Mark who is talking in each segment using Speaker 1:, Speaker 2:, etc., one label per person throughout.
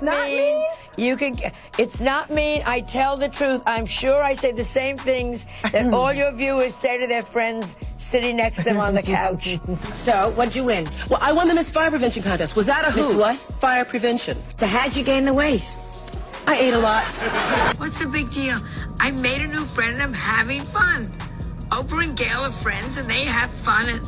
Speaker 1: not mean. You can. It's not mean. I tell the truth. I'm sure I say the same things that all your viewers say to their friends sitting next to them on the couch.
Speaker 2: So, what'd you win?
Speaker 3: Well, I won the Miss Fire Prevention contest. Was that a who?
Speaker 2: Miss what?
Speaker 3: Fire Prevention.
Speaker 2: So how'd you gain the weight?
Speaker 3: I ate a lot.
Speaker 1: What's the big deal? I made a new friend and I'm having fun. Oprah and Gail are friends and they have fun and...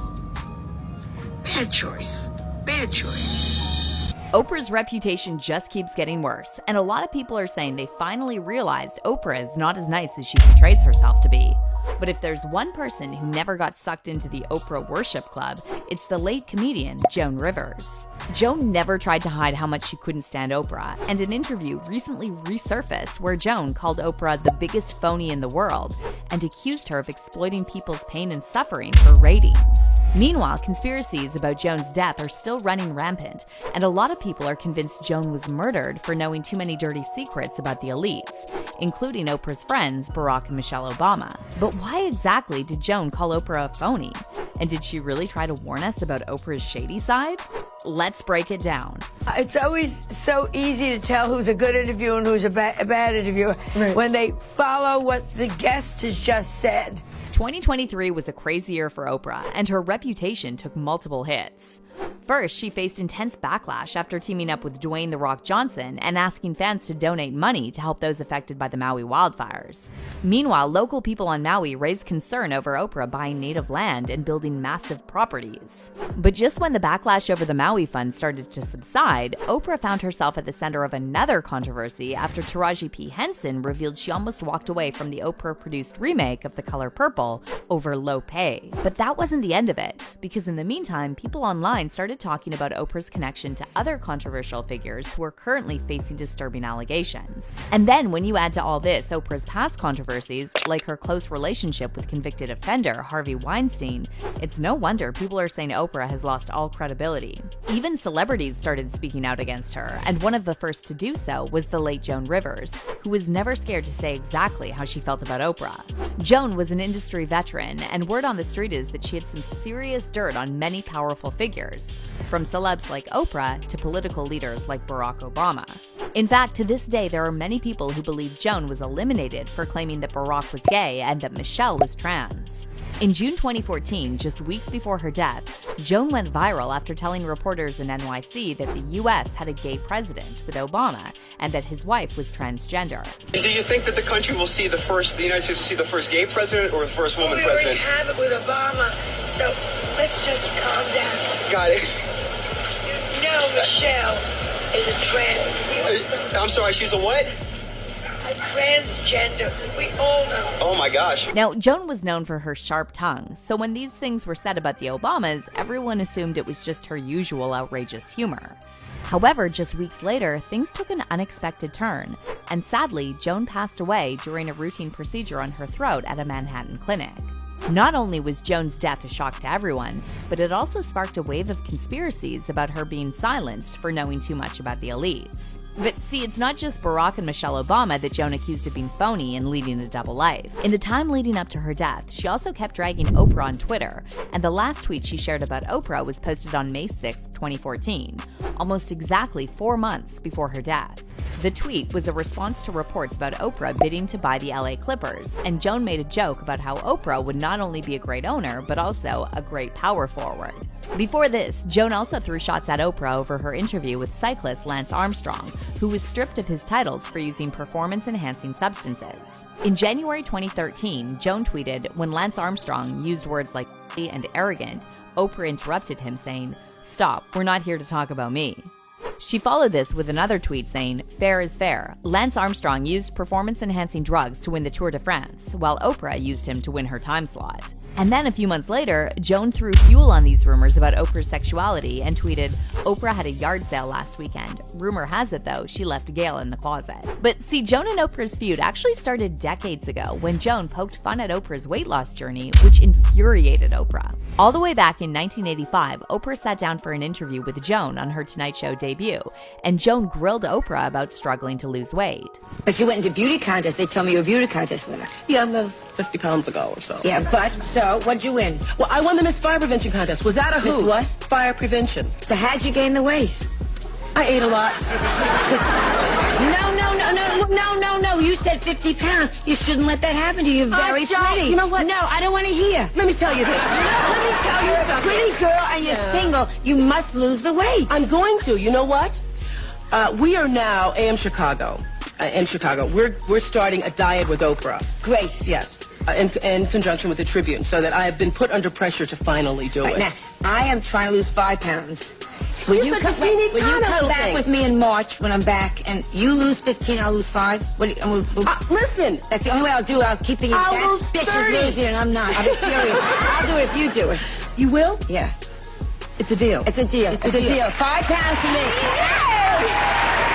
Speaker 1: Bad choice. Bad choice.
Speaker 4: Oprah's reputation just keeps getting worse, and a lot of people are saying they finally realized Oprah is not as nice as she portrays herself to be. But if there's one person who never got sucked into the Oprah worship club, it's the late comedian Joan Rivers. Joan never tried to hide how much she couldn't stand Oprah, and an interview recently resurfaced where Joan called Oprah the biggest phony in the world and accused her of exploiting people's pain and suffering for ratings. Meanwhile, conspiracies about Joan's death are still running rampant, and a lot of people are convinced Joan was murdered for knowing too many dirty secrets about the elites, including Oprah's friends Barack and Michelle Obama. But why exactly did Joan call Oprah a phony? And did she really try to warn us about Oprah's shady side? Let's break it down.
Speaker 1: It's always so easy to tell who's a good interviewer and who's a bad interviewer when they follow what the guest has just said.
Speaker 4: 2023 was a crazy year for Oprah, and her reputation took multiple hits. First, she faced intense backlash after teaming up with Dwayne "The Rock" Johnson and asking fans to donate money to help those affected by the Maui wildfires. Meanwhile, local people on Maui raised concern over Oprah buying native land and building massive properties. But just when the backlash over the Maui fund started to subside, Oprah found herself at the center of another controversy after Taraji P. Henson revealed she almost walked away from the Oprah-produced remake of The Color Purple over low pay. But that wasn't the end of it, because in the meantime, people online started talking about Oprah's connection to other controversial figures who are currently facing disturbing allegations. And then when you add to all this Oprah's past controversies, like her close relationship with convicted offender Harvey Weinstein, it's no wonder people are saying Oprah has lost all credibility. Even celebrities started speaking out against her, and one of the first to do so was the late Joan Rivers, who was never scared to say exactly how she felt about Oprah. Joan was an industry veteran, and word on the street is that she had some serious dirt on many powerful figures, from celebs like Oprah to political leaders like Barack Obama. In fact, to this day, there are many people who believe Joan was eliminated for claiming that Barack was gay and that Michelle was trans. In June 2014, just weeks before her death, Joan went viral after telling reporters in NYC that the U.S. had a gay president with Obama and that his wife was transgender.
Speaker 5: Do you think that the country will see the United States will see the first gay president or the first woman president?
Speaker 1: We already have it with Obama, so let's just calm down.
Speaker 5: Got it.
Speaker 1: You know Michelle is a trans...
Speaker 5: I'm sorry, she's a what?
Speaker 1: A transgender. We all know.
Speaker 5: Oh my gosh.
Speaker 4: Now, Joan was known for her sharp tongue, so when these things were said about the Obamas, everyone assumed it was just her usual outrageous humor. However, just weeks later, things took an unexpected turn, and sadly, Joan passed away during a routine procedure on her throat at a Manhattan clinic. Not only was Joan's death a shock to everyone, but it also sparked a wave of conspiracies about her being silenced for knowing too much about the elites. But see, it's not just Barack and Michelle Obama that Joan accused of being phony and leading a double life. In the time leading up to her death, she also kept dragging Oprah on Twitter, and the last tweet she shared about Oprah was posted on May 6, 2014, almost exactly 4 months before her death. The tweet was a response to reports about Oprah bidding to buy the LA Clippers, and Joan made a joke about how Oprah would not only be a great owner, but also a great power forward. Before this, Joan also threw shots at Oprah over her interview with cyclist Lance Armstrong, who was stripped of his titles for using performance-enhancing substances. In January 2013, Joan tweeted, when Lance Armstrong used words like and arrogant, Oprah interrupted him saying, "Stop, we're not here to talk about me." She followed this with another tweet saying, "Fair is fair. Lance Armstrong used performance-enhancing drugs to win the Tour de France, while Oprah used him to win her time slot." And then a few months later, Joan threw fuel on these rumors about Oprah's sexuality and tweeted, "Oprah had a yard sale last weekend. Rumor has it, though, she left Gail in the closet." But see, Joan and Oprah's feud actually started decades ago when Joan poked fun at Oprah's weight loss journey, which infuriated Oprah. All the way back in 1985, Oprah sat down for an interview with Joan on her Tonight Show debut, and Joan grilled Oprah about struggling to lose weight.
Speaker 2: But you went into beauty contest. They told me you were a beauty contest winner.
Speaker 3: Yeah, I'm 50 pounds ago or so.
Speaker 2: Yeah, but, so, what'd you win?
Speaker 3: Well, I won the Miss Fire Prevention contest. Was that a who?
Speaker 2: Miss what?
Speaker 3: Fire Prevention.
Speaker 2: So how'd you gain the weight?
Speaker 3: I ate a lot.
Speaker 2: No. You said 50 pounds. You shouldn't let that happen to you. You're very pretty.
Speaker 3: You know what?
Speaker 2: No, I don't want to hear.
Speaker 3: Let me tell you this.
Speaker 2: Let me tell you, you're a pretty girl and you're single. You must lose the weight.
Speaker 3: I'm going to. You know what? We are now in Chicago. We're starting a diet with Oprah.
Speaker 2: Great.
Speaker 3: Yes. In conjunction with the Tribune, so that I have been put under pressure to finally do it.
Speaker 2: Now, I am trying to lose 5 pounds. Will you come back with me in March when I'm back, and you lose 15, I'll lose 5?
Speaker 3: Listen.
Speaker 2: That's the only way I'll do it. I'll keep thinking
Speaker 3: I'll
Speaker 2: that
Speaker 3: lose
Speaker 2: bitch
Speaker 3: 30.
Speaker 2: is losing, and I'm not. I'm serious. I'll do it if you do it.
Speaker 3: You will?
Speaker 2: Yeah.
Speaker 3: It's a deal.
Speaker 2: It's a deal. It's a deal. 5 pounds for me.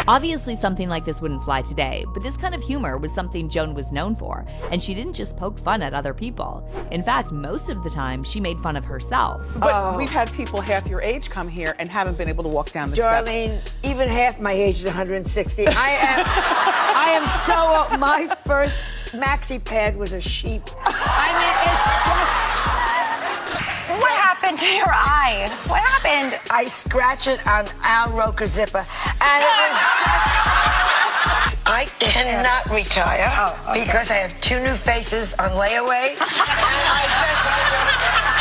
Speaker 4: Obviously, something like this wouldn't fly today, but this kind of humor was something Joan was known for, and she didn't just poke fun at other people. In fact, most of the time, she made fun of herself.
Speaker 6: But we've had people half your age come here and haven't been able to walk down the steps.
Speaker 1: Darlene, even half my age is 160. I am so, my first maxi pad was a sheep. I mean, it's just...
Speaker 7: What happened to your eye? What happened?
Speaker 1: I scratch it on Al Roker zipper, and it was just... I cannot retire because I have 2 new faces on layaway, and I just...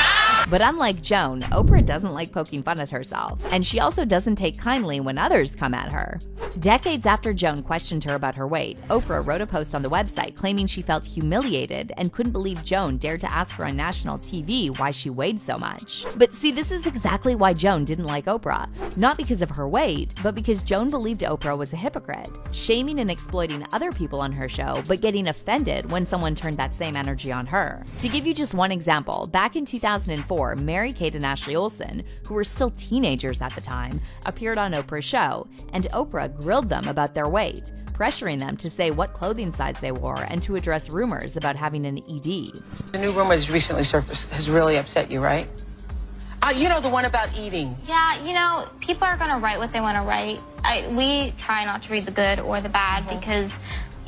Speaker 4: But unlike Joan, Oprah doesn't like poking fun at herself, and she also doesn't take kindly when others come at her. Decades after Joan questioned her about her weight, Oprah wrote a post on the website claiming she felt humiliated and couldn't believe Joan dared to ask her on national TV why she weighed so much. But see, this is exactly why Joan didn't like Oprah. Not because of her weight, but because Joan believed Oprah was a hypocrite, shaming and exploiting other people on her show, but getting offended when someone turned that same energy on her. To give you just one example, back in 2004, Mary-Kate and Ashley Olsen, who were still teenagers at the time, appeared on Oprah's show, and Oprah grilled them about their weight, pressuring them to say what clothing size they wore and to address rumors about having an ED.
Speaker 8: The new rumor has recently surfaced has really upset you, right? You know, the one about eating.
Speaker 7: Yeah, you know, people are going to write what they want to write. We try not to read the good or the bad because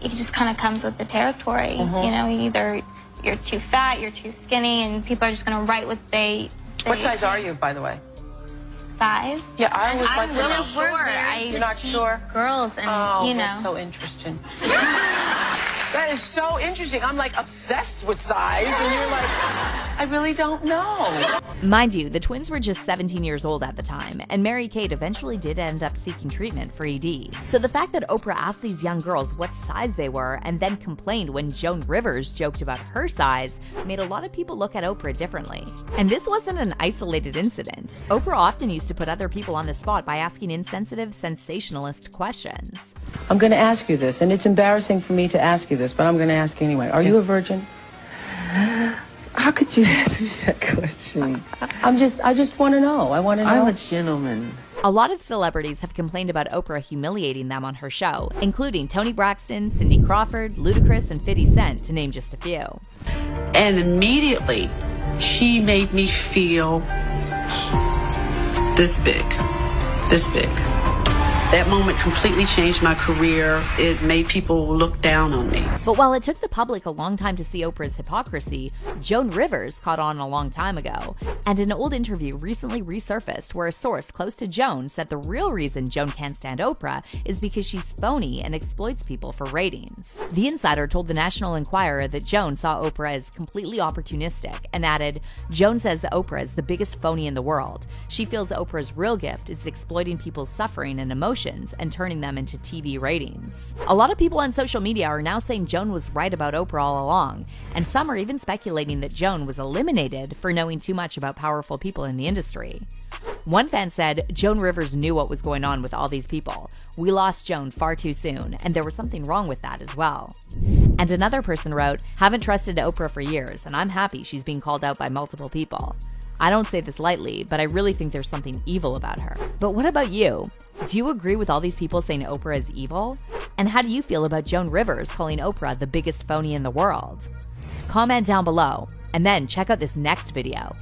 Speaker 7: it just kind of comes with the territory. You know, either you're too fat, you're too skinny, and people are just going to write what they
Speaker 8: What size are you, by the way?
Speaker 7: Size?
Speaker 8: Yeah, I always like to know.
Speaker 7: I'm really short.
Speaker 8: You're not sure?
Speaker 7: Girls, and
Speaker 8: Oh,
Speaker 7: you know.
Speaker 8: that's so interesting. That is so interesting. I'm like obsessed with size, and you're like, I really don't know.
Speaker 4: Mind you, the twins were just 17 years old at the time, and Mary-Kate eventually did end up seeking treatment for ED. So the fact that Oprah asked these young girls what size they were and then complained when Joan Rivers joked about her size made a lot of people look at Oprah differently. And this wasn't an isolated incident. Oprah often used to put other people on the spot by asking insensitive, sensationalist questions.
Speaker 8: I'm going to ask you this, and it's embarrassing for me to ask you this, but I'm going to ask you anyway. Are you a virgin?
Speaker 9: How could you ask me that question?
Speaker 8: I just want to know. I want to know.
Speaker 9: I'm a gentleman.
Speaker 4: A lot of celebrities have complained about Oprah humiliating them on her show, including Toni Braxton, Cindy Crawford, Ludacris, and 50 Cent, to name just a few.
Speaker 10: And immediately, she made me feel this big. This big. That moment completely changed my career. It made people look down on me.
Speaker 4: But while it took the public a long time to see Oprah's hypocrisy, Joan Rivers caught on a long time ago. And an old interview recently resurfaced where a source close to Joan said the real reason Joan can't stand Oprah is because she's phony and exploits people for ratings. The insider told the National Enquirer that Joan saw Oprah as completely opportunistic and added, Joan says Oprah is the biggest phony in the world. She feels Oprah's real gift is exploiting people's suffering and emotions and turning them into TV ratings. A lot of people on social media are now saying Joan was right about Oprah all along, and some are even speculating that Joan was eliminated for knowing too much about powerful people in the industry. One fan said, Joan Rivers knew what was going on with all these people. We lost Joan far too soon, and there was something wrong with that as well. And another person wrote, haven't trusted Oprah for years, and I'm happy she's being called out by multiple people. I don't say this lightly, but I really think there's something evil about her. But what about you? Do you agree with all these people saying Oprah is evil? And how do you feel about Joan Rivers calling Oprah the biggest phony in the world? Comment down below, and then check out this next video.